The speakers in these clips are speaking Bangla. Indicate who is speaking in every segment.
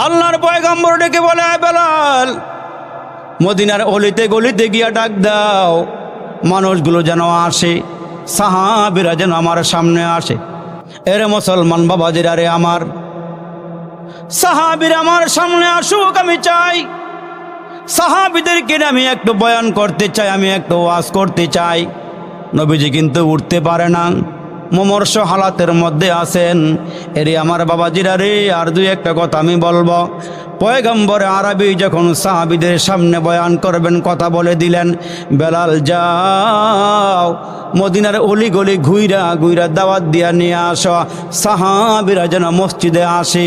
Speaker 1: আল্লাহর পয়গম্বর ডেকে বলে, বেলাল, মদিনার অলিতে গলিতে গিয়া ডাক দাও, মানুষগুলো যেন আসে, সাহাবীরা যেন আমার সামনে আসে। এরে মুসলমান বাবাজিরা রে আমার, সাহাবীরা আমার সামনে আসুক আমি চাই। সাহাবীদেরকে আমি একটু বয়ান করতে চাই, আমি একটু ওয়াজ করতে চাই। নবীজি কিন্তু উঠতে পারে না, মুমূর্ষ হালাতের মধ্যে আছেন। এরে আমার বাবাজিরা রে, আর দুই একটা কথা আমি বলবো। পয়গম্বর আরবি যখন সাহাবীদের সামনে বয়ান করবেন, কথা বলে দিলেন, বেলাল যাও মদিনার অলি গলি ঘুইরা ঘুইরা দাওয়াত দিয়া নিয়ে আসো, সাহাবীরা যেন মসজিদে আসে।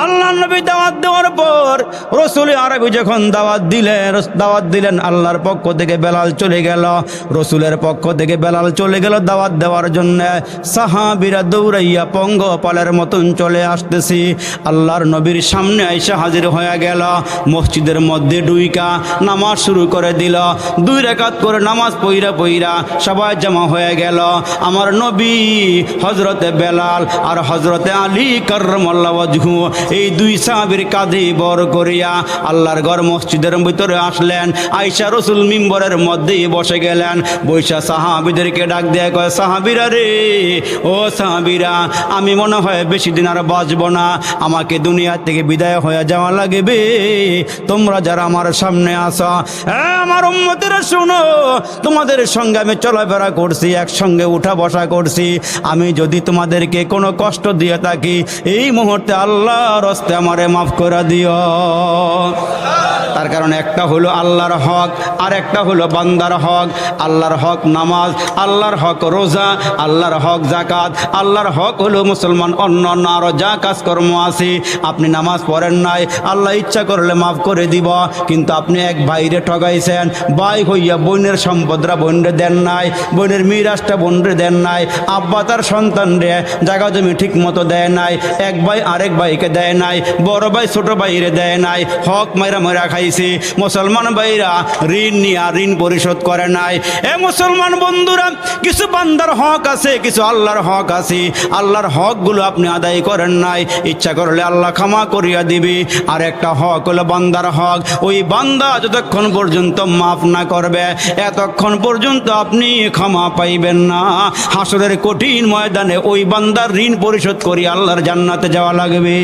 Speaker 1: আল্লাহ নবী দাওয়াত দেওয়ার পর রসুল আরবি যখন দাওয়াত দিলেন, আল্লাহর পক্ষ থেকে বেলাল চলে গেল, রসুলের পক্ষ থেকে বেলাল চলে গেল দাওয়াত দেওয়ার জন্য। সাহাবীরা দৌড়াইয়া পঙ্গপালের মতন চলে আসতেছি, আল্লাহর নবীর সামনে আইসা হাজির হয়ে গেল। মসজিদের মধ্যে ডুইকা নামাজ শুরু করে দিল। 2 রাকাত করে নামাজ পইরা সবাই জমা হয়ে গেল। আমার নবী হজরতে বেলাল আর হজরতে আলী কাররামাল্লাহু ওয়াজহু এই 2 সাহাবীর কাঁধে বর করিয়া আল্লাহর ঘর মসজিদের ভিতরে আসলেন। আয়েশা রসুল মিম্বরের মধ্যেই বসে গেলেন। বৈশা সাহাবীদেরকে ডাক দিয়ে কয়, সাহাবীরা রে, ও সাহাবীরা, আমি মনে হয় বেশি দিন আর বাঁচব না, আমাকে দুনিয়া থেকে বিদায় হয়ে যাওয়া লাগবে। তোমরা যারা আমার সামনে আসো, আমার উম্মতেরা শোনো, তোমাদের সঙ্গে আমি চলাফেরা করছি, একসঙ্গে উঠা বসা করছি। আমি যদি তোমাদেরকে কোনো কষ্ট দিয়ে থাকি, এই মুহূর্তে আল্লাহর হস্তে আমারে মাফ করে দিও। তার কারণ একটা হলো আল্লাহর হক, আর একটা হলো বান্দার হক। আল্লাহর হক নামাজ, আল্লাহর হক রোজা, আল্লাহর হক যাকাত, আল্লাহর হক হলো মুসলমান অন্য অন্য আরও যা কাজকর্ম আছে। আপনি নামাজ পড়েন নাই, আল্লাহ ইচ্ছা করলে মাফ করে দিব, কিন্তু আপনি এক ভাইরে ঠগাইছেন, ভাই হইয়া বোনের সম্পদরা বোনরে দেন নাই, বোনের মিরাজটা বোনরে দেন নাই, আব্বা তার সন্তানরে জায়গা জমি ঠিক মতো দেয় নাই, এক ভাই আরেক ভাইকে দেয় নাই, বড় ভাই ছোট ভাইরে দেয় নাই, হক মাইরা খাইছে। মুসলমান ভাইরা ঋণ নিয়ে ঋণ পরিশোধ করে নাই। এ মুসলমান বন্ধুরা, কিছু বান্দার হক আছে, কিছু আল্লাহর হক আছে। আল্লাহর হকগুলো আপনি আদায় করেন নাই, ইচ্ছা করলে আল্লাহ ক্ষমা করিয়া দিবে। আর একটা হক হলো বান্দার হক, ওই বান্দা যতক্ষণ পর্যন্ত মাফ না করবে, এতক্ষণ পর্যন্ত আপনি ক্ষমা পাইবেন না। হাসরের কঠিন ময়দানে ওই বান্দার ঋণ পরিশোধ করি আল্লাহর জান্নাতে যাওয়া লাগবে।